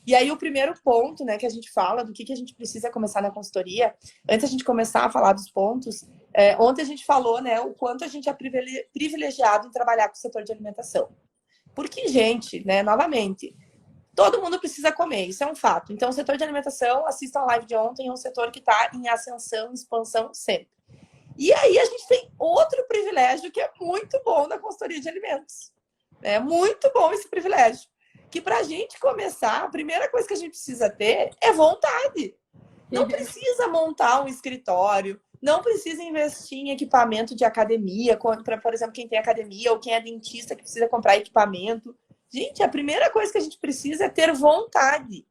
E aí o primeiro ponto, né, que a gente fala do que a gente precisa começar na consultoria, antes a gente começar a falar dos pontos, ontem a gente falou, né, o quanto a gente é privilegiado em trabalhar com o setor de alimentação. Porque, gente, né, novamente, todo mundo precisa comer, isso é um fato. Então, o setor de alimentação, assistam a live de ontem, é um setor que está em ascensão, expansão sempre. E aí a gente tem outro privilégio que é muito bom na consultoria de alimentos. É muito bom esse privilégio. Que para a gente começar, a primeira coisa que a gente precisa ter é vontade. Não precisa montar um escritório, não precisa investir em equipamento de academia, para, por exemplo, quem tem academia ou quem é dentista que precisa comprar equipamento. Gente, a primeira coisa que a gente precisa é ter vontade.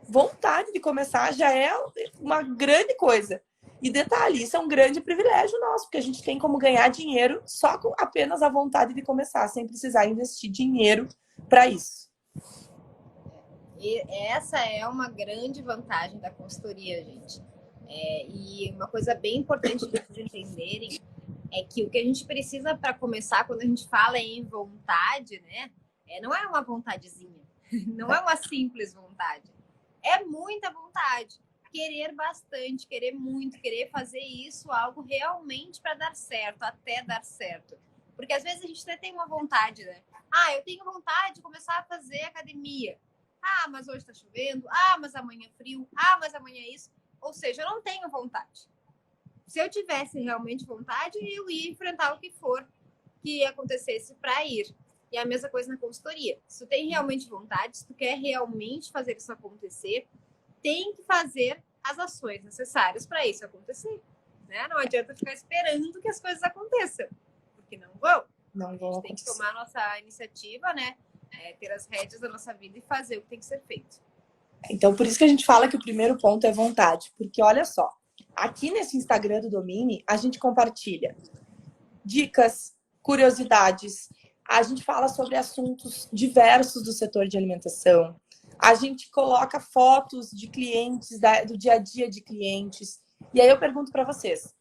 Vontade de começar já é uma grande coisa. E detalhe, isso é um grande privilégio nosso, porque a gente tem como ganhar dinheiro só com apenas a vontade de começar, sem precisar investir dinheiro para isso. E essa é uma grande vantagem da consultoria, gente. E uma coisa bem importante de vocês entenderem é que o que a gente precisa para começar, quando a gente fala em vontade, né? Não é uma vontadezinha, não é uma simples vontade. É muita vontade. Querer bastante, querer muito, querer fazer isso algo realmente para dar certo, até dar certo. Porque às vezes a gente até tem uma vontade, né? Ah, eu tenho vontade de começar a fazer academia. Ah, mas hoje tá chovendo. Ah, mas amanhã é frio. Ah, mas amanhã é isso. Ou seja, eu não tenho vontade. Se eu tivesse realmente vontade, eu ia enfrentar o que for que acontecesse para ir. E a mesma coisa na consultoria. Se tu tem realmente vontade, se tu quer realmente fazer isso acontecer, tem que fazer as ações necessárias para isso acontecer. Né? Não adianta ficar esperando que as coisas aconteçam, porque não vão. Não vão a gente tem que tomar a nossa iniciativa, né? Ter as rédeas da nossa vida e fazer o que tem que ser feito. Então, por isso que a gente fala que o primeiro ponto é vontade. Porque, olha só, aqui nesse Instagram do Domini, a gente compartilha dicas, curiosidades, a gente fala sobre assuntos diversos do setor de alimentação, a gente coloca fotos de clientes, do dia a dia de clientes. E aí eu pergunto para vocês,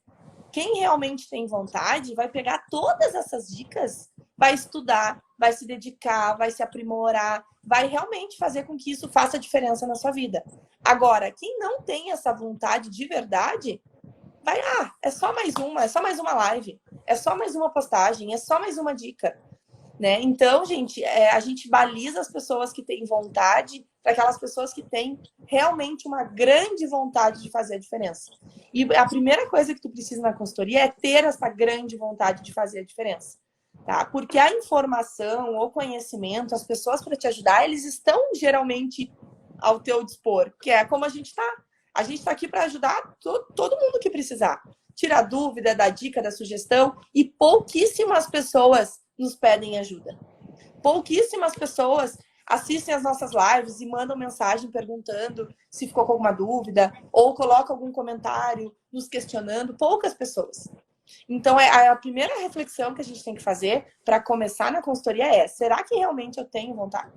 quem realmente tem vontade vai pegar todas essas dicas, vai estudar, vai se dedicar, vai se aprimorar, vai realmente fazer com que isso faça diferença na sua vida. Agora, quem não tem essa vontade de verdade, vai, é só mais uma live, é só mais uma postagem, é só mais uma dica. Né? Então, gente, a gente baliza as pessoas que têm vontade para aquelas pessoas que têm realmente uma grande vontade de fazer a diferença. E a primeira coisa que tu precisa na consultoria é ter essa grande vontade de fazer a diferença. Tá? Porque a informação ou conhecimento, as pessoas para te ajudar, eles estão geralmente ao teu dispor, que é como a gente está. A gente está aqui para ajudar todo mundo que precisar. Tirar dúvida, dar dica, dar sugestão, e pouquíssimas pessoas nos pedem ajuda. Pouquíssimas pessoas assistem as nossas lives e mandam mensagem perguntando se ficou com alguma dúvida ou colocam algum comentário nos questionando. Poucas pessoas. Então, a primeira reflexão que a gente tem que fazer para começar na consultoria é: será que realmente eu tenho vontade?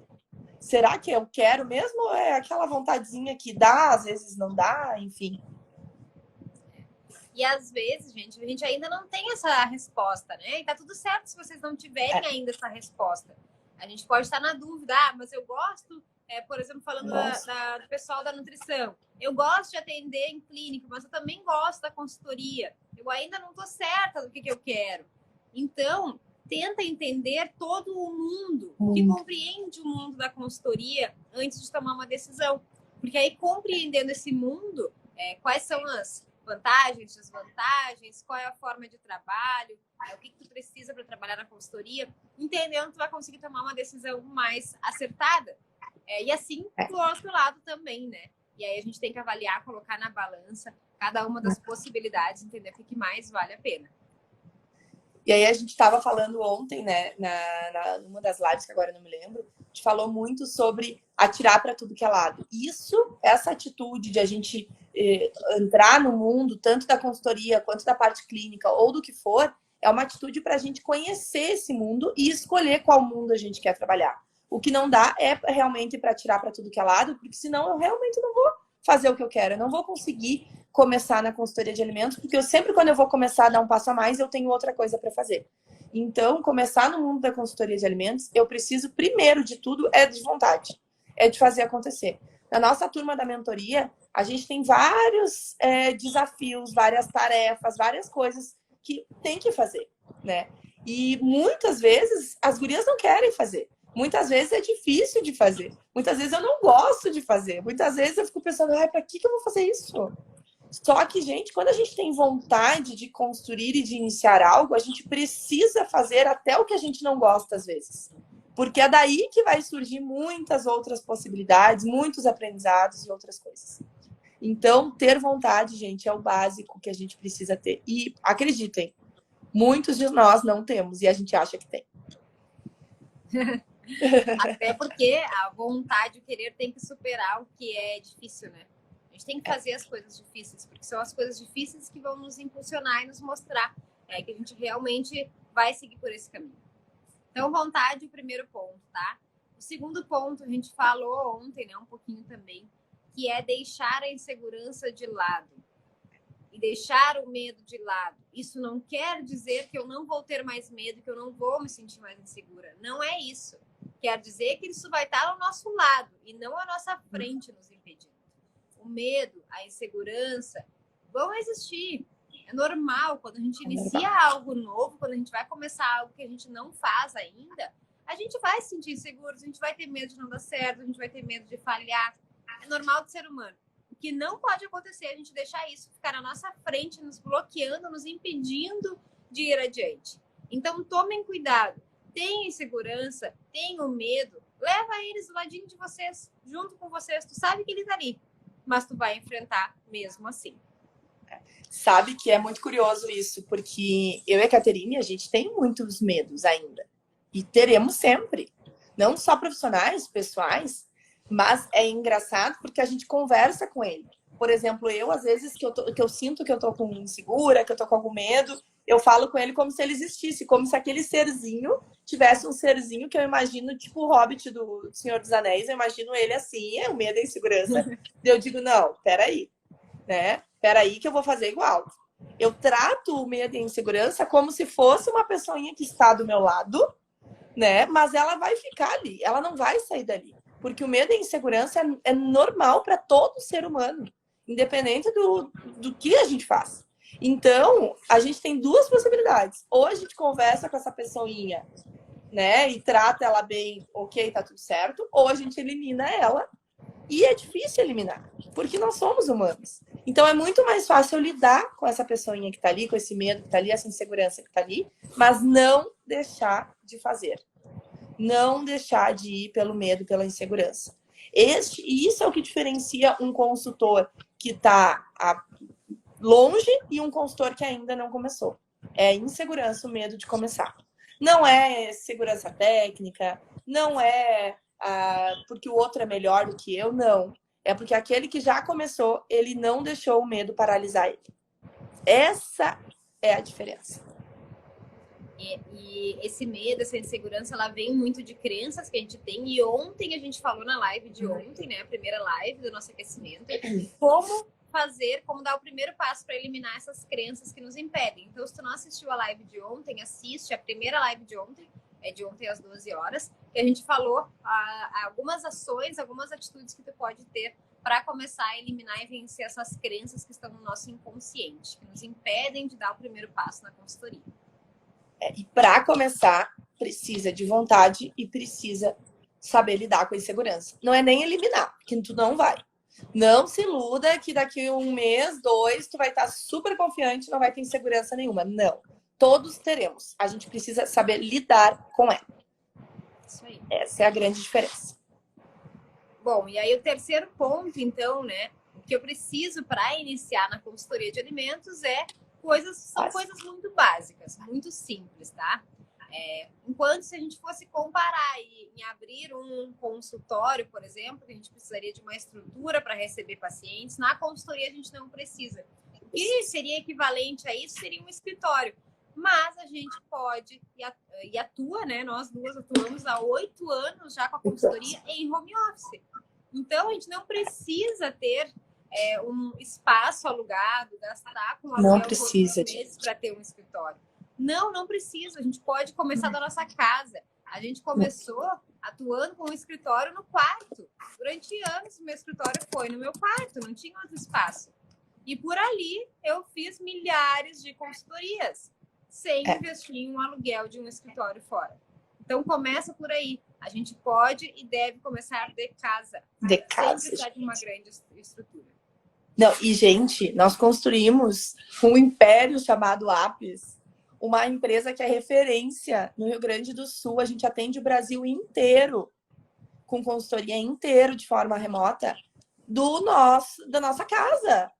Será que eu quero mesmo? Ou é aquela vontadezinha que dá, às vezes não dá, enfim. E às vezes, gente, a gente ainda não tem essa resposta, né? E tá tudo certo se vocês não tiverem ainda essa resposta. A gente pode estar na dúvida, mas eu gosto, por exemplo, falando do pessoal da nutrição, eu gosto de atender em clínica, mas eu também gosto da consultoria. Eu ainda não tô certa do que eu quero. Então, tenta entender todo o mundo, que compreende o mundo da consultoria antes de tomar uma decisão. Porque aí, compreendendo esse mundo, quais são as vantagens, desvantagens, qual é a forma de trabalho, o que tu precisa para trabalhar na consultoria, entendendo, tu vai conseguir tomar uma decisão mais acertada. E assim, do outro lado também, né? E aí a gente tem que avaliar, colocar na balança cada uma das possibilidades, entender o que mais vale a pena. E aí a gente estava falando ontem, né, numa das lives, que agora eu não me lembro, a gente falou muito sobre atirar para tudo que é lado. Essa atitude de a gente entrar no mundo, tanto da consultoria quanto da parte clínica ou do que for, é uma atitude para a gente conhecer esse mundo e escolher qual mundo a gente quer trabalhar. O que não dá é realmente para atirar para tudo que é lado, porque senão eu realmente não vou fazer o que eu quero, eu não vou conseguir começar na consultoria de alimentos, porque eu sempre, quando eu vou começar a dar um passo a mais, eu tenho outra coisa para fazer. Então, começar no mundo da consultoria de alimentos, eu preciso, primeiro de tudo, de vontade. é de fazer acontecer. Na nossa turma da mentoria, a gente tem vários desafios, várias tarefas, várias coisas que tem que fazer, né? E muitas vezes as gurias não querem fazer. Muitas vezes é difícil de fazer. Muitas vezes eu não gosto de fazer. Muitas vezes eu fico pensando, para que eu vou fazer isso? Só que, gente, quando a gente tem vontade de construir e de iniciar algo, a gente precisa fazer até o que a gente não gosta às vezes. Porque é daí que vai surgir muitas outras possibilidades, muitos aprendizados e outras coisas. Então, ter vontade, gente, é o básico que a gente precisa ter. E acreditem, muitos de nós não temos e a gente acha que tem. Até porque a vontade, o querer tem que superar o que é difícil, né? A gente tem que fazer as coisas difíceis, porque são as coisas difíceis que vão nos impulsionar e nos mostrar que a gente realmente vai seguir por esse caminho. Então, vontade, o primeiro ponto, tá? O segundo ponto, a gente falou ontem, né, um pouquinho também, que é deixar a insegurança de lado. E deixar o medo de lado. Isso não quer dizer que eu não vou ter mais medo, que eu não vou me sentir mais insegura. Não é isso. Quer dizer que isso vai estar ao nosso lado e não à nossa frente nos impedindo. O medo, a insegurança vão existir. É normal. Quando a gente inicia algo novo, quando a gente vai começar algo que a gente não faz ainda, a gente vai se sentir inseguro, a gente vai ter medo de não dar certo, a gente vai ter medo de falhar. É normal do ser humano. O que não pode acontecer é a gente deixar isso ficar na nossa frente, nos bloqueando, nos impedindo de ir adiante. Então, tomem cuidado. Tenham insegurança, tenham medo. Leva eles do ladinho de vocês, junto com vocês. Tu sabe que ele tá ali, mas tu vai enfrentar mesmo assim. Sabe que é muito curioso isso, porque eu e a Caterine, a gente tem muitos medos ainda. E teremos sempre. Não só profissionais, pessoais, mas é engraçado porque a gente conversa com ele. Por exemplo, eu, às vezes, que eu sinto que eu tô com insegura, que eu tô com algum medo, eu falo com ele como se ele existisse, como se aquele serzinho tivesse um serzinho que eu imagino, tipo o Hobbit do Senhor dos Anéis, eu imagino ele assim, é o medo e a insegurança. Eu digo, não, peraí, né? Peraí que eu vou fazer igual. Eu trato o medo e a insegurança como se fosse uma pessoinha que está do meu lado, né? Mas ela vai ficar ali, ela não vai sair dali. Porque o medo e a insegurança é normal para todo ser humano, independente do que a gente faz. Então, a gente tem duas possibilidades. Ou a gente conversa com essa pessoinha, né? E trata ela bem, ok, tá tudo certo. Ou a gente elimina ela. E é difícil eliminar, porque nós somos humanos. Então, é muito mais fácil eu lidar com essa pessoinha que tá ali, com esse medo que tá ali, essa insegurança que tá ali, mas não deixar de fazer. Não deixar de ir pelo medo, pela insegurança. Isso é o que diferencia um consultor que está longe e um consultor que ainda não começou. É a insegurança, o medo de começar. Não é segurança técnica, não é porque o outro é melhor do que eu, não. É porque aquele que já começou, ele não deixou o medo paralisar ele. Essa é a diferença. E esse medo, essa insegurança, ela vem muito de crenças que a gente tem. E ontem a gente falou na live de ontem, né? A primeira live do nosso aquecimento, como fazer, como dar o primeiro passo para eliminar essas crenças que nos impedem. Então, se tu não assistiu a live de ontem, assiste a primeira live de ontem, de ontem às 12 horas, que a gente falou algumas ações, algumas atitudes que tu pode ter para começar a eliminar e vencer essas crenças que estão no nosso inconsciente, que nos impedem de dar o primeiro passo na consultoria. E para começar, precisa de vontade e precisa saber lidar com a insegurança. Não é nem eliminar, porque tu não vai. Não se iluda que daqui um mês, 2, tu vai estar super confiante e não vai ter insegurança nenhuma. Não. Todos teremos. A gente precisa saber lidar com ela. Isso aí. Essa é a grande diferença. Bom, e aí o terceiro ponto, então, né? O que eu preciso para iniciar na consultoria de alimentos são coisas muito básicas, muito simples, tá? Enquanto se a gente fosse comparar em abrir um consultório, por exemplo, que a gente precisaria de uma estrutura para receber pacientes, na consultoria a gente não precisa. O que seria equivalente a isso seria um escritório. Mas a gente pode e atua, né? Nós duas atuamos há 8 anos já com a consultoria em home office. Então, a gente não precisa ter um espaço alugado, gastar com aluguel todos os meses para ter um escritório. Não precisa. A gente pode começar da nossa casa. A gente começou atuando com o escritório no quarto. Durante anos, meu escritório foi no meu quarto, não tinha outro espaço. E por ali eu fiz milhares de consultorias, sem investir em um aluguel de um escritório fora. Então, começa por aí. A gente pode e deve começar de casa. De casa, sem precisar de uma grande estrutura. Não, e, gente, nós construímos um império chamado Apis, uma empresa que é referência no Rio Grande do Sul. A gente atende o Brasil inteiro, com consultoria inteiro, de forma remota, da nossa casa,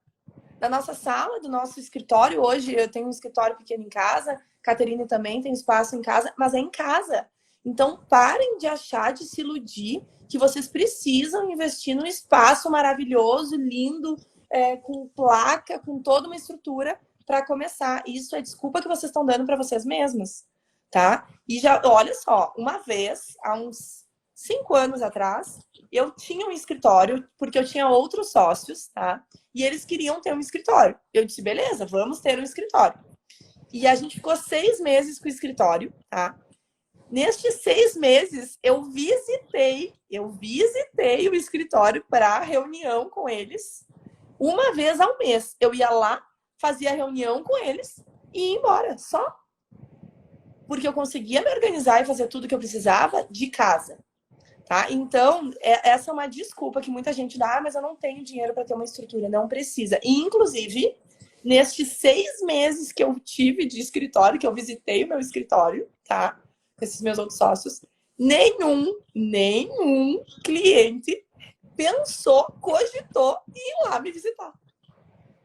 da nossa sala, do nosso escritório. Hoje eu tenho um escritório pequeno em casa, Caterine também tem espaço em casa, mas é em casa. Então, parem de achar, de se iludir, que vocês precisam investir num espaço maravilhoso, lindo, com placa, com toda uma estrutura para começar. Isso é desculpa que vocês estão dando para vocês mesmos, tá? E já, olha só, uma vez, há uns 5 anos atrás, eu tinha um escritório, porque eu tinha outros sócios, tá? E eles queriam ter um escritório. Eu disse, beleza, vamos ter um escritório. E a gente ficou 6 meses com o escritório, tá? Nestes 6 meses, eu visitei o escritório para reunião com eles. Uma vez ao mês, eu ia lá, fazia reunião com eles e ia embora, só. Porque eu conseguia me organizar e fazer tudo que eu precisava de casa, tá? Então, essa é uma desculpa que muita gente dá, mas eu não tenho dinheiro para ter uma estrutura. Não precisa. E, inclusive, nestes 6 meses que eu tive de escritório, que eu visitei o meu escritório, tá? Com esses meus outros sócios, nenhum cliente pensou, cogitou ir lá me visitar.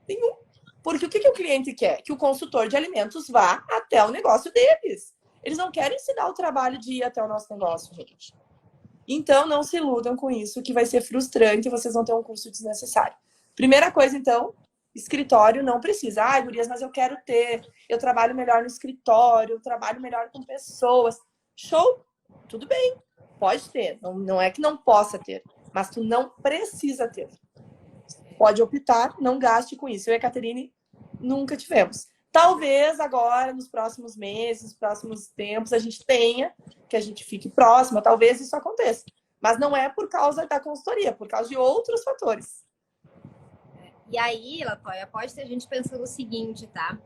Nenhum. Porque o que o cliente quer? Que o consultor de alimentos vá até o negócio deles. Eles não querem se dar o trabalho de ir até o nosso negócio, gente. Então, não se iludam com isso, que vai ser frustrante e vocês vão ter um custo desnecessário. Primeira coisa, então, escritório não precisa. Ai, gurias, mas eu quero ter. Eu trabalho melhor no escritório, eu trabalho melhor com pessoas. Show! Tudo bem, pode ter. Não é que não possa ter, mas tu não precisa ter. Pode optar, não gaste com isso. Eu e a Caterine nunca tivemos. Talvez agora, nos próximos meses, nos próximos tempos, a gente tenha, que a gente fique próxima, talvez isso aconteça. Mas não é por causa da consultoria, é por causa de outros fatores. E aí, Latoya, pode ter gente pensando o seguinte, tá?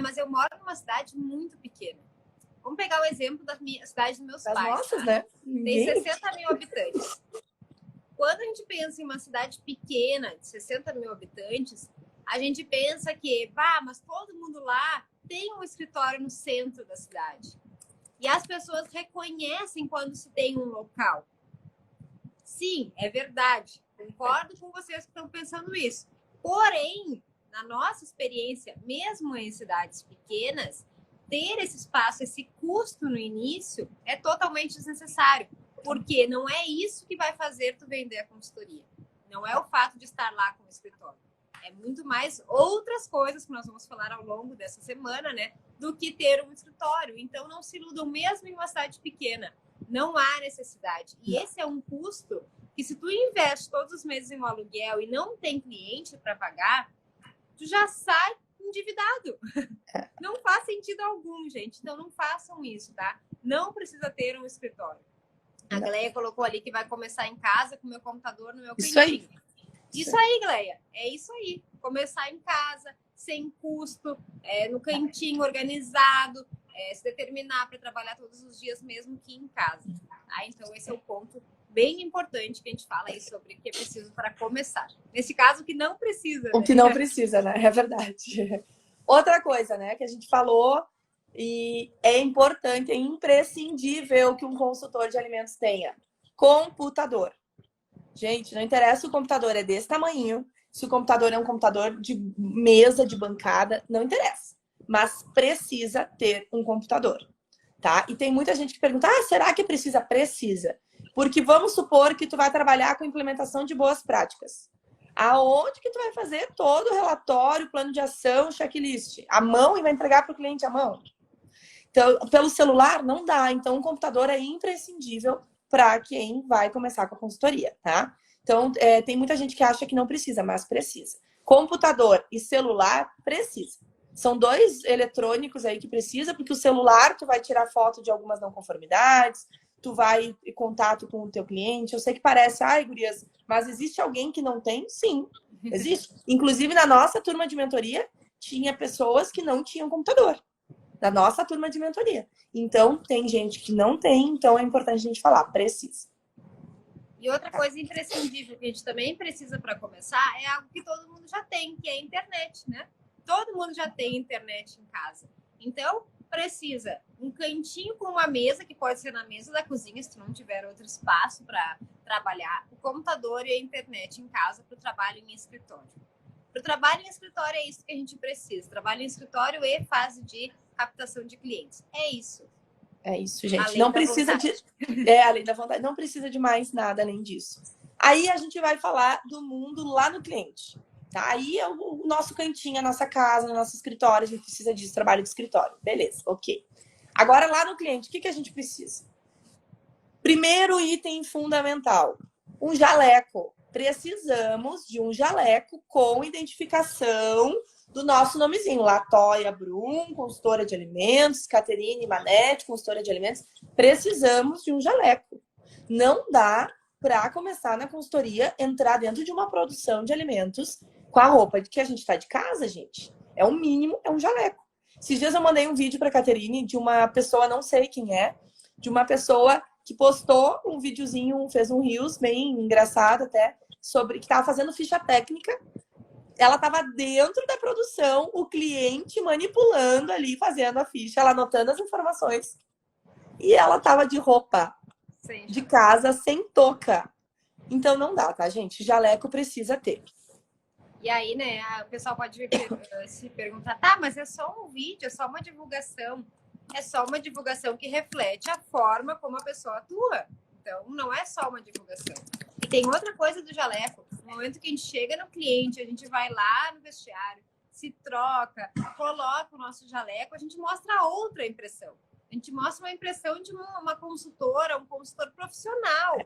Mas eu moro numa cidade muito pequena. Vamos pegar o exemplo da cidade dos meus pais. Nossas, tá? né? Tem 60 mil habitantes. Quando a gente pensa em uma cidade pequena, de 60 mil habitantes, a gente pensa que, mas todo mundo lá tem um escritório no centro da cidade. E as pessoas reconhecem quando se tem um local. Sim, é verdade. Concordo com vocês que estão pensando isso. Porém, na nossa experiência, mesmo em cidades pequenas, ter esse espaço, esse custo no início é totalmente desnecessário. Porque não é isso que vai fazer tu vender a consultoria. Não é o fato de estar lá com o escritório. É muito mais outras coisas que nós vamos falar ao longo dessa semana, né? Do que ter um escritório. Então, não se iludam mesmo em uma cidade pequena. Não há necessidade. E esse é um custo que, se tu investe todos os meses em um aluguel e não tem cliente para pagar, tu já sai endividado. Não faz sentido algum, gente. Então, não façam isso, tá? Não precisa ter um escritório. A Gleia colocou ali que vai começar em casa com o meu computador no meu cantinho. Isso aí, Gleia. É isso aí. Começar em casa, sem custo, no cantinho, organizado, se determinar para trabalhar todos os dias, mesmo que em casa. Tá? Então, esse é o ponto bem importante que a gente fala aí sobre o que é preciso para começar. Nesse caso, o que não precisa. O que não precisa, né? É verdade. Outra coisa, né, que a gente falou e é importante, é imprescindível que um consultor de alimentos tenha computador. Gente, não interessa se o computador é desse tamanho, se o computador é um computador de mesa, de bancada, não interessa. Mas precisa ter um computador, tá? E tem muita gente que pergunta, será que precisa? Precisa. Porque vamos supor que tu vai trabalhar com implementação de boas práticas. Aonde que tu vai fazer todo o relatório, plano de ação, checklist? À mão e vai entregar para o cliente à mão? Então, pelo celular, não dá. Então, o computador é imprescindível para quem vai começar com a consultoria, tá? Então, tem muita gente que acha que não precisa, mas precisa. Computador e celular, precisa. São 2 eletrônicos aí que precisa, porque o celular, tu vai tirar foto de algumas não conformidades, tu vai em contato com o teu cliente. Eu sei que parece, ai, gurias, mas existe alguém que não tem? Sim, existe. Inclusive, na nossa turma de mentoria, tinha pessoas que não tinham computador. Na nossa turma de mentoria. Então, tem gente que não tem, então é importante a gente falar, precisa. E outra coisa imprescindível que a gente também precisa para começar é algo que todo mundo já tem, que é a internet, né? Todo mundo já tem internet em casa. Então, precisa um cantinho com uma mesa, que pode ser na mesa da cozinha, se tu não tiver outro espaço para trabalhar, o computador e a internet em casa para o trabalho em escritório. Para o trabalho em escritório é isso que a gente precisa. Trabalho em escritório e fase de captação de clientes. É isso. É isso, gente. Além não da precisa vontade. além da vontade, não precisa de mais nada além disso. Aí a gente vai falar do mundo lá no cliente. Tá? Aí é o nosso cantinho, a nossa casa, o nosso escritório, a gente precisa disso, trabalho de escritório. Beleza, ok. Agora lá no cliente, o que a gente precisa? Primeiro item fundamental, um jaleco. Precisamos de um jaleco com identificação do nosso nomezinho. Latoya Brum, consultora de alimentos, Caterine Manetti, consultora de alimentos. Precisamos de um jaleco. Não dá para começar na consultoria, entrar dentro de uma produção de alimentos com a roupa de que a gente está de casa, gente. É o mínimo, é um jaleco. Esses dias eu mandei um vídeo para a Caterine de uma pessoa, não sei quem é, de uma pessoa que postou um videozinho, fez um reels bem engraçado até, sobre que estava fazendo ficha técnica. Ela estava dentro da produção, o cliente manipulando ali, fazendo a ficha, ela anotando as informações. E ela estava de roupa de casa, sem touca. Então não dá, tá, gente? Jaleco precisa ter. E aí, né, o pessoal pode se perguntar, tá, mas é só um vídeo, é só uma divulgação. É só uma divulgação que reflete a forma como a pessoa atua. Então, não é só uma divulgação. E tem outra coisa do jaleco. No momento que a gente chega no cliente, a gente vai lá no vestiário, se troca, coloca o nosso jaleco, a gente mostra outra impressão. A gente mostra uma impressão de uma consultora, um consultor profissional,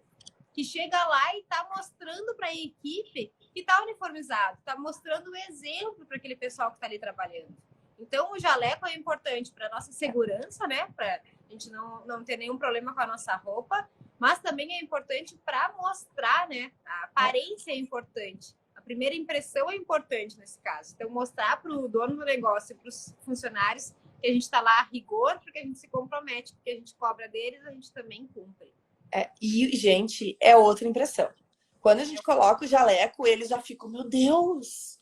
que chega lá e está mostrando para a equipe que está uniformizado, está mostrando o exemplo para aquele pessoal que está ali trabalhando. Então, o jaleco é importante para a nossa segurança, né? Para a gente não ter nenhum problema com a nossa roupa, mas também é importante para mostrar, né? A aparência é importante. A primeira impressão é importante nesse caso. Então, mostrar para o dono do negócio e para os funcionários que a gente está lá a rigor, porque a gente se compromete, porque a gente cobra deles, a gente também cumpre. E, gente, é outra impressão. Quando a gente coloca o jaleco, eles já ficam, meu Deus!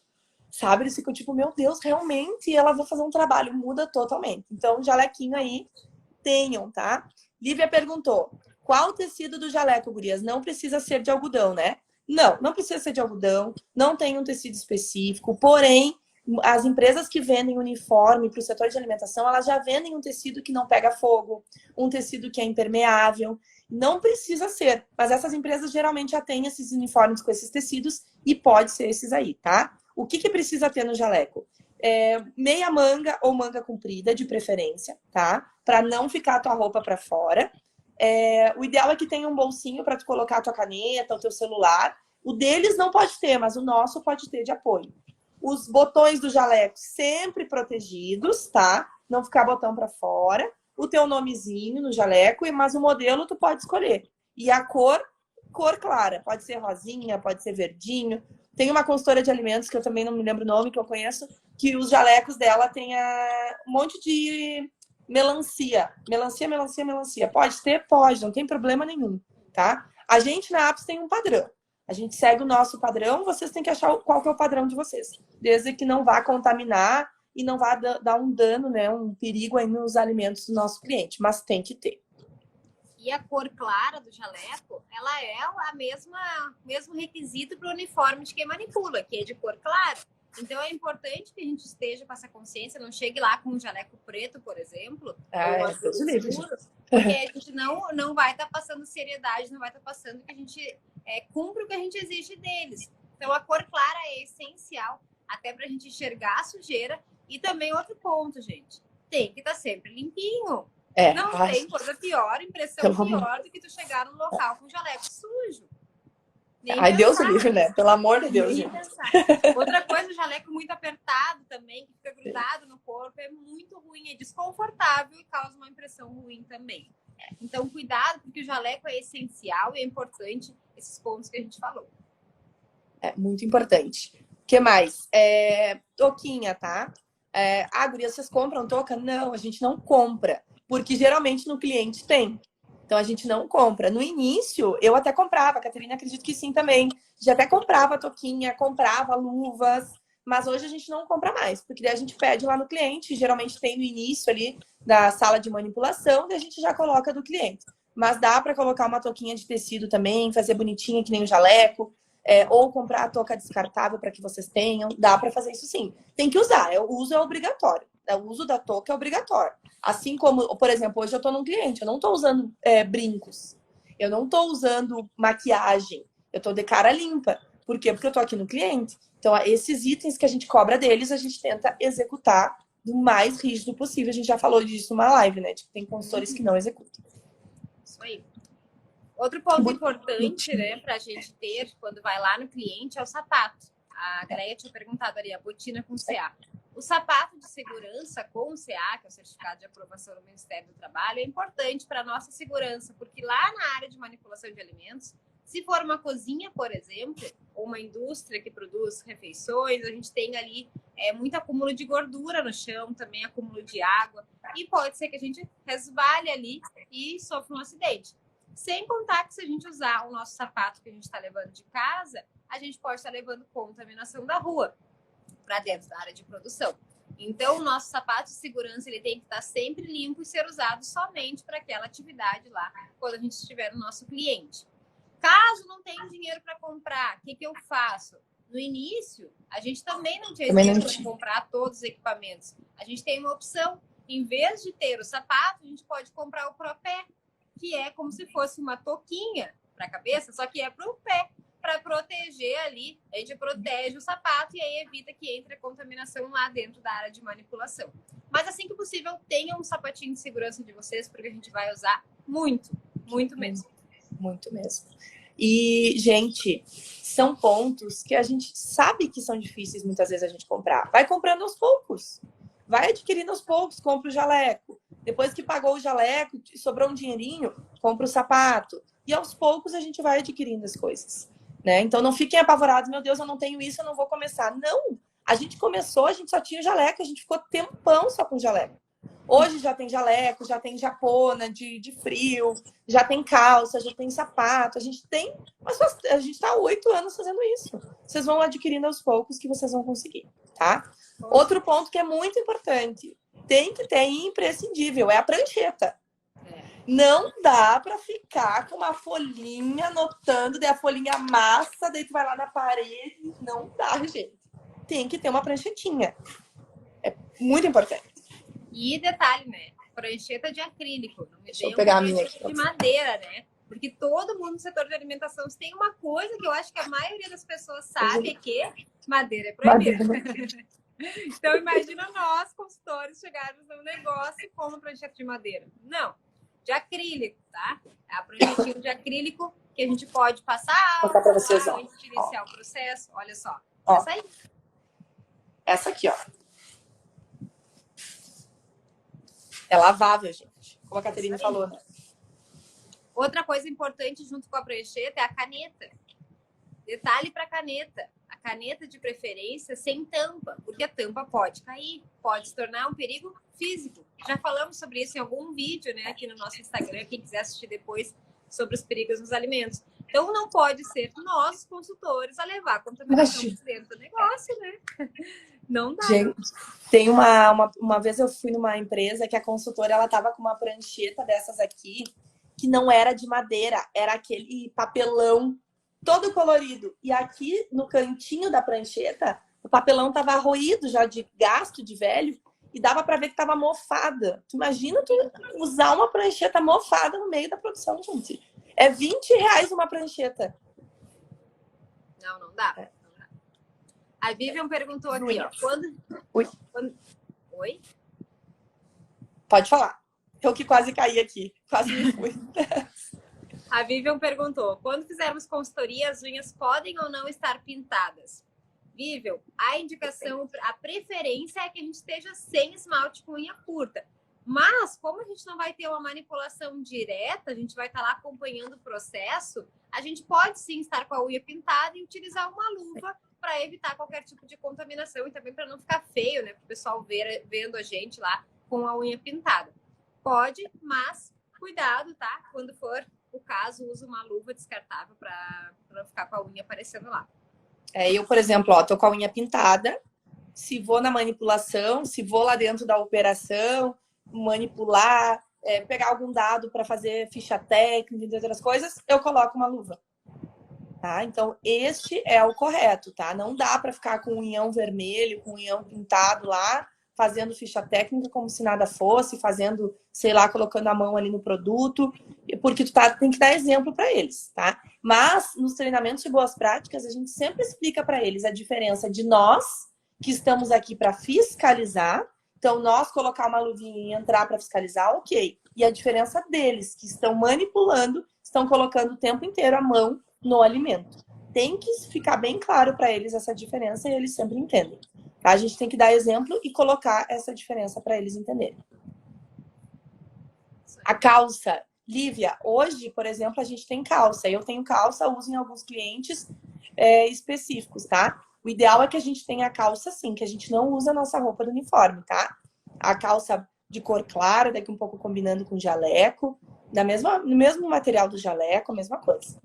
Sabe? Eles ficam tipo, meu Deus, realmente ela vai fazer um trabalho, muda totalmente. Então, jalequinho aí, tenham, tá? Lívia perguntou, qual o tecido do jaleco, gurias? Não precisa ser de algodão, né? Não precisa ser de algodão, não tem um tecido específico, porém, as empresas que vendem uniforme para o setor de alimentação, elas já vendem um tecido que não pega fogo, um tecido que é impermeável. Não precisa ser, mas essas empresas geralmente já têm esses uniformes com esses tecidos e pode ser esses aí, tá? O que precisa ter no jaleco? Meia manga ou manga comprida, de preferência, tá? Para não ficar a tua roupa para fora. O ideal é que tenha um bolsinho para tu colocar a tua caneta, o teu celular. O deles não pode ter, mas o nosso pode ter de apoio. Os botões do jaleco sempre protegidos, tá? Não ficar botão para fora. O teu nomezinho no jaleco, mas o modelo tu pode escolher. E a cor clara. Pode ser rosinha, pode ser verdinho. Tem uma consultora de alimentos, que eu também não me lembro o nome, que eu conheço, que os jalecos dela tem um monte de melancia. Melancia. Pode ter? Pode, não tem problema nenhum, tá? A gente na Apps tem um padrão. A gente segue o nosso padrão, vocês têm que achar qual que é o padrão de vocês. Desde que não vá contaminar e não vá dar um dano, né, um perigo aí nos alimentos do nosso cliente, mas tem que ter. E a cor clara do jaleco, ela é a mesmo requisito para o uniforme de quem manipula, que é de cor clara. Então, é importante que a gente esteja com essa consciência, não chegue lá com um jaleco preto, por exemplo, ou azul escuro, porque a gente não vai estar passando seriedade, não vai estar passando que a gente cumpre o que a gente exige deles. Então, a cor clara é essencial, até para a gente enxergar a sujeira. E também outro ponto, gente, tem que estar sempre limpinho. Não tem coisa pior, impressão pior do que tu chegar num local com jaleco sujo. Ai, Deus o livre, né? Pelo amor de Deus, gente. Outra coisa, o jaleco muito apertado também, que fica grudado no corpo, é muito ruim, é desconfortável e causa uma impressão ruim também. Então, cuidado, porque o jaleco é essencial e é importante esses pontos que a gente falou. É muito importante. O que mais? Touquinha, tá? Guria, vocês compram touca? Não, a gente não compra. Porque geralmente no cliente tem. Então a gente não compra. No início, eu até comprava, a Caterina acredito que sim também. Já até comprava touquinha, comprava luvas, mas hoje a gente não compra mais, porque daí a gente pede lá no cliente, geralmente tem no início ali da sala de manipulação, daí a gente já coloca do cliente. Mas dá para colocar uma touquinha de tecido também, fazer bonitinha que nem o jaleco, ou comprar a touca descartável para que vocês tenham. Dá para fazer isso sim. Tem que usar, o uso é obrigatório. O uso da touca é obrigatório. Assim como, por exemplo, hoje eu estou num cliente, eu não estou usando brincos, eu não estou usando maquiagem, eu estou de cara limpa. Por quê? Porque eu estou aqui no cliente. Então, esses itens que a gente cobra deles, a gente tenta executar do mais rígido possível. A gente já falou disso numa live, né? Tipo, tem consultores que não executam. Isso aí. Outro ponto importante, né, para a gente ter quando vai lá no cliente é o sapato. A Greia tinha perguntado ali, a botina com CA. O sapato de segurança com o CA, que é o certificado de aprovação do Ministério do Trabalho, é importante para a nossa segurança, porque lá na área de manipulação de alimentos, se for uma cozinha, por exemplo, ou uma indústria que produz refeições, a gente tem ali muito acúmulo de gordura no chão, também acúmulo de água, e pode ser que a gente resvale ali e sofra um acidente. Sem contar que se a gente usar o nosso sapato que a gente está levando de casa, a gente pode estar levando contaminação da rua para dentro da área de produção. Então, o nosso sapato de segurança ele tem que estar sempre limpo e ser usado somente para aquela atividade lá, quando a gente estiver no nosso cliente. Caso não tenha dinheiro para comprar, o que eu faço? No início, a gente também não tinha dinheiro para comprar todos os equipamentos. A gente tem uma opção. Em vez de ter o sapato, a gente pode comprar o Propé, que é como se fosse uma touquinha para a cabeça, só que é para o pé, para proteger ali. A gente protege o sapato e aí evita que entre a contaminação lá dentro da área de manipulação. Mas assim que possível, tenham um sapatinho de segurança de vocês, porque a gente vai usar muito, muito mesmo. Muito mesmo. E, gente, são pontos que a gente sabe que são difíceis muitas vezes a gente comprar. Vai comprando aos poucos. Vai adquirindo aos poucos, compra o jaleco. Depois que pagou o jaleco, sobrou um dinheirinho, compra o sapato. E aos poucos a gente vai adquirindo as coisas, né? Então não fiquem apavorados, meu Deus, eu não tenho isso, eu não vou começar. Não! A gente começou, a gente só tinha o jaleco, a gente ficou tempão só com o jaleco. Hoje já tem jaleco, já tem japona de frio, já tem calça, já tem sapato, a gente tem. Mas a gente está há 8 anos fazendo isso. Vocês vão adquirindo aos poucos que vocês vão conseguir, tá? Outro ponto que é muito importante, tem que ter imprescindível, é a prancheta. Não dá para ficar com uma folhinha anotando, daí a folhinha amassa, daí tu vai lá na parede. Não dá, gente. Tem que ter uma pranchetinha. É muito importante. E detalhe, né? Prancheta de acrílico. Não me Deixa eu pegar a minha aqui. De madeira, né? Porque todo mundo no setor de alimentação tem uma coisa que eu acho que a maioria das pessoas sabe, é que madeira é proibida. Então, imagina nós, consultores, chegarmos num negócio com uma prancheta de madeira. Não, de acrílico, tá? É a pranchetinha de acrílico que a gente pode passar para vocês, antes de iniciar o processo. Olha só, essa aí. Essa aqui, ó. É lavável, gente. Como a Caterina falou, né? Outra coisa importante junto com a prancheta é a caneta. Detalhe para a caneta. A caneta de preferência sem tampa, porque a tampa pode cair, pode se tornar um perigo físico. Já falamos sobre isso em algum vídeo, né, aqui no nosso Instagram, quem quiser assistir depois sobre os perigos nos alimentos. Então não pode ser nós, consultores, a levar a contaminação dentro do negócio, né? Não dá. Gente, tem uma vez eu fui numa empresa que a consultora ela tava com uma prancheta dessas aqui que não era de madeira, era aquele papelão todo colorido. E aqui no cantinho da prancheta, o papelão tava roído já de gasto de velho e dava para ver que tava mofada. Tu imagina tu usar uma prancheta mofada no meio da produção, gente. É R$20 uma prancheta. Não dá. A Vivian perguntou aqui, ó. Oi? Pode falar. Eu que quase caí aqui. Quase me fui. A Vivian perguntou, quando fizermos consultoria, as unhas podem ou não estar pintadas? Vivian, a indicação, a preferência é que a gente esteja sem esmalte com unha curta. Mas, como a gente não vai ter uma manipulação direta, a gente vai estar lá acompanhando o processo, a gente pode sim estar com a unha pintada e utilizar uma luva para evitar qualquer tipo de contaminação e também para não ficar feio, né? Para o pessoal vendo a gente lá com a unha pintada. Pode, mas cuidado, tá? Quando for o caso, use uma luva descartável para não ficar com a unha aparecendo lá. Eu, por exemplo, ó, tô com a unha pintada. Se vou na manipulação, se vou lá dentro da operação, manipular, pegar algum dado para fazer ficha técnica, entre outras coisas, eu coloco uma luva. Tá? Então, este é o correto, tá? Não dá para ficar com o unhão vermelho, com o unhão pintado lá, fazendo ficha técnica como se nada fosse, fazendo, sei lá, colocando a mão ali no produto, porque tu tem que dar exemplo para eles, tá? Mas, nos treinamentos de boas práticas, a gente sempre explica para eles a diferença de nós, que estamos aqui para fiscalizar. Então, nós colocar uma luvinha e entrar para fiscalizar, ok. E a diferença deles, que estão manipulando, estão colocando o tempo inteiro a mão no alimento. Tem que ficar bem claro para eles essa diferença e eles sempre entendem. Tá? A gente tem que dar exemplo e colocar essa diferença para eles entenderem. A calça. Lívia, hoje, por exemplo, a gente tem calça. Eu tenho calça, uso em alguns clientes específicos, tá? O ideal é que a gente tenha a calça sim, que a gente não usa a nossa roupa do uniforme, tá? A calça de cor clara, daqui um pouco combinando com jaleco, no mesmo material do jaleco, a mesma coisa.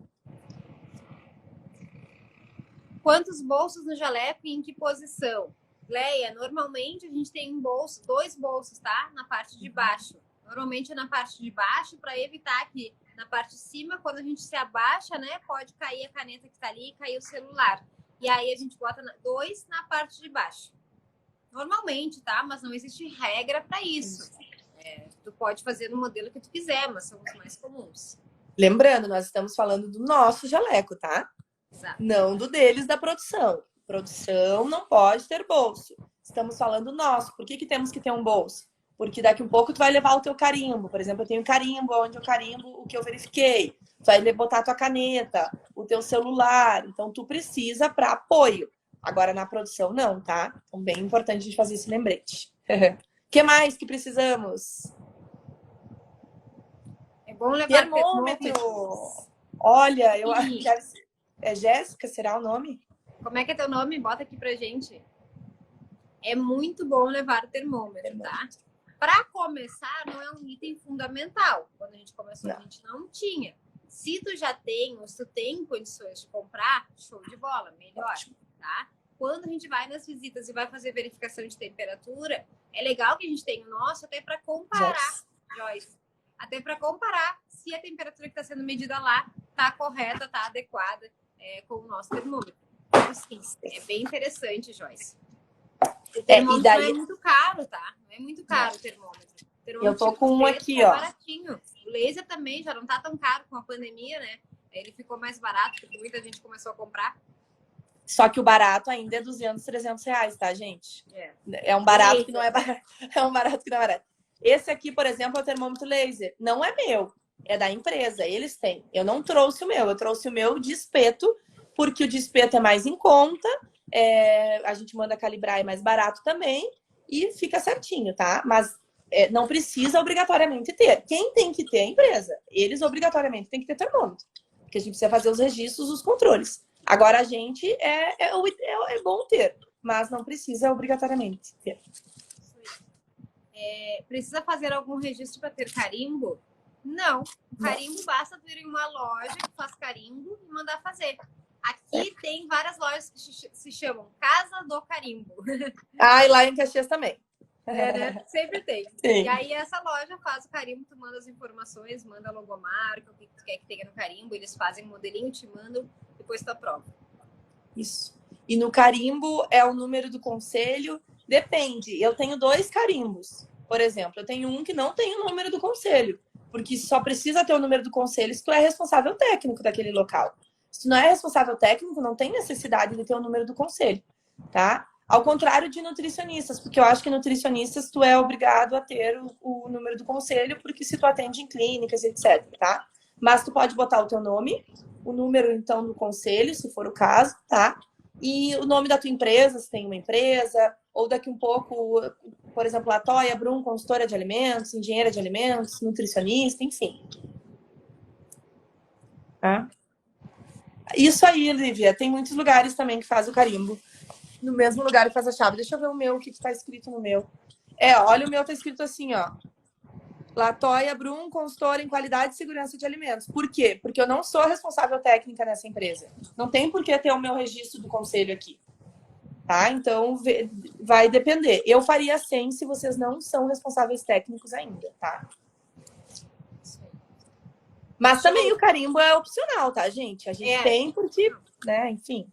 Quantos bolsos no jaleco e em que posição? Leia, normalmente a gente tem dois bolsos, tá? Na parte de baixo. Normalmente é na parte de baixo, para evitar que na parte de cima, quando a gente se abaixa, né, pode cair a caneta que tá ali e cair o celular. E aí a gente bota dois na parte de baixo. Normalmente, tá? Mas não existe regra para isso. Tu pode fazer no modelo que tu quiser, mas são os mais comuns. Lembrando, nós estamos falando do nosso jaleco, tá? Exato. Não do deles da produção. Produção não pode ter bolso. Estamos falando nosso. Por que temos que ter um bolso? Porque daqui um pouco tu vai levar o teu carimbo. Por exemplo, eu tenho carimbo, onde eu carimbo o que eu verifiquei. Tu vai botar a tua caneta, o teu celular. Então, tu precisa para apoio. Agora, na produção, não, tá? Então, bem importante a gente fazer esse lembrete. O que mais que precisamos? É bom levar termômetro. Olha, eu acho que é Jéssica, será o nome? Como é que é teu nome? Bota aqui pra gente. É muito bom levar o termômetro, tá? Para começar, não é um item fundamental. Quando a gente começou, a gente não tinha. Se tu já tem, ou se tu tem condições de comprar, show de bola, melhor, tá? Quando a gente vai nas visitas e vai fazer verificação de temperatura, é legal que a gente tenha o nosso até para comparar, Joyce. Até para comparar se a temperatura que está sendo medida lá está correta, está adequada com o nosso termômetro. Então, sim, é bem interessante, Joyce. O termômetro não é muito caro, tá? Não é muito caro o termômetro. Eu tô com um aqui, ó. ó. Baratinho. O laser também já não tá tão caro com a pandemia, né? Ele ficou mais barato, porque muita gente começou a comprar. Só que o barato ainda é 200, 300 reais, tá, gente? É um barato que não é barato. É um barato que não é barato. Esse aqui, por exemplo, é o termômetro laser. Não é meu, é da empresa. Eles têm. Eu não trouxe o meu, eu trouxe o meu de espeto, porque o de espeto é mais em conta. A gente manda calibrar, é mais barato também. E fica certinho, tá? Mas não precisa obrigatoriamente ter. Quem tem que ter é a empresa. Eles obrigatoriamente têm que ter termômetro. Porque a gente precisa fazer os registros, os controles. Agora, a gente é bom ter, mas não precisa obrigatoriamente ter. Precisa fazer algum registro para ter carimbo? Não. O carimbo basta ter em uma loja que faz carimbo e mandar fazer. Aqui tem várias lojas que se chamam Casa do Carimbo. E lá em Caxias também. Né? Sempre tem. Sim. E aí essa loja faz o carimbo, tu manda as informações, manda a logomarca, o que tu quer que tenha no carimbo, eles fazem um modelinho, te mandam, depois tu aprova. Isso. E no carimbo é o número do conselho, depende. Eu tenho 2 carimbos, por exemplo. Eu tenho um que não tem o número do conselho, porque só precisa ter o número do conselho se tu é responsável técnico daquele local. Se tu não é responsável técnico, não tem necessidade de ter o número do conselho, tá? Ao contrário de nutricionistas, porque eu acho que nutricionistas tu é obrigado a ter o número do conselho, porque se tu atende em clínicas, etc, tá? Mas tu pode botar o teu nome, o número, então, do conselho, se for o caso, tá? E o nome da tua empresa, se tem uma empresa, ou daqui um pouco, por exemplo, a Toia Brum, consultora de alimentos, engenheira de alimentos, nutricionista, enfim. Tá? Isso aí, Lívia. Tem muitos lugares também que faz o carimbo. No mesmo lugar que faz a chave. Deixa eu ver o meu, o que está escrito no meu. Olha, o meu tá escrito assim, ó. Latoia Brum, consultora em qualidade e segurança de alimentos. Por quê? Porque eu não sou responsável técnica nessa empresa. Não tem por que ter o meu registro do conselho aqui. Tá? Então, vai depender. Eu faria 100 se vocês não são responsáveis técnicos ainda, tá? Mas também o carimbo é opcional, tá, gente? A gente tem porque, né, enfim,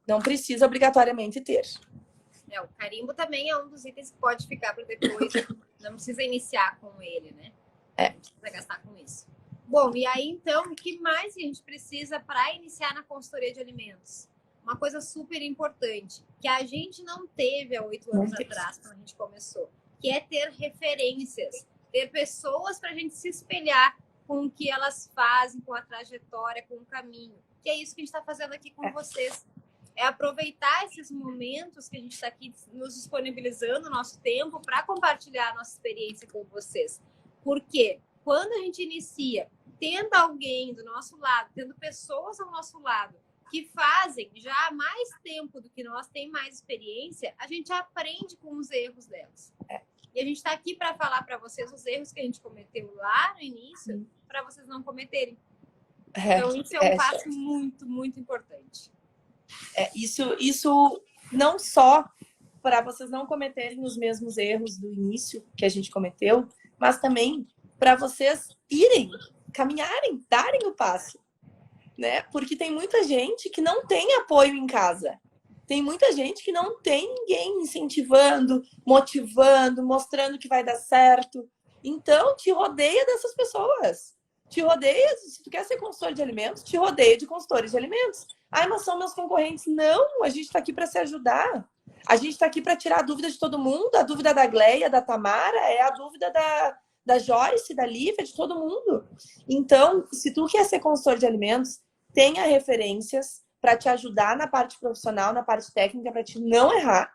não precisa obrigatoriamente ter. O carimbo também é um dos itens que pode ficar para depois. Não precisa iniciar com ele, né? Não precisa gastar com isso. Bom, e aí, então, o que mais a gente precisa para iniciar na consultoria de alimentos? Uma coisa super importante, que a gente não teve há 8 anos atrás, quando a gente começou, que é ter referências, ter pessoas para a gente se espelhar com o que elas fazem, com a trajetória, com o caminho. Que é isso que a gente está fazendo aqui com vocês. É aproveitar esses momentos que a gente está aqui nos disponibilizando, nosso tempo, para compartilhar a nossa experiência com vocês. Porque quando a gente inicia, tendo alguém do nosso lado, tendo pessoas ao nosso lado, que fazem já há mais tempo do que nós, têm mais experiência, a gente aprende com os erros delas. E a gente está aqui para falar para vocês os erros que a gente cometeu lá no início, para vocês não cometerem. Então, isso é um passo muito, muito importante. Isso não só para vocês não cometerem os mesmos erros do início que a gente cometeu, mas também para vocês irem, caminharem, darem o passo, né? Porque tem muita gente que não tem apoio em casa. Tem muita gente que não tem ninguém incentivando, motivando, mostrando que vai dar certo. Então, te rodeia dessas pessoas. Te rodeia, se tu quer ser consultor de alimentos, te rodeia de consultores de alimentos. Ai, mas são meus concorrentes. Não, a gente está aqui para se ajudar. A gente está aqui para tirar a dúvida de todo mundo. A dúvida da Gleia, da Tamara, é a dúvida da Joyce, da Lívia, de todo mundo. Então, se tu quer ser consultor de alimentos, tenha referências para te ajudar na parte profissional, na parte técnica, para te não errar,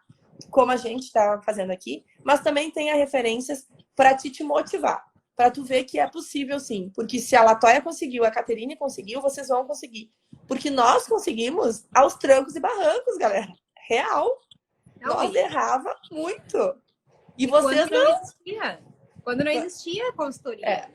como a gente está fazendo aqui, mas também tenha referências para te motivar, para tu ver que é possível sim. Porque se a Latoia conseguiu, a Caterine conseguiu, vocês vão conseguir. Porque nós conseguimos aos trancos e barrancos, galera. Real. Nós errava muito. E vocês não existia. Quando não existia a consultoria.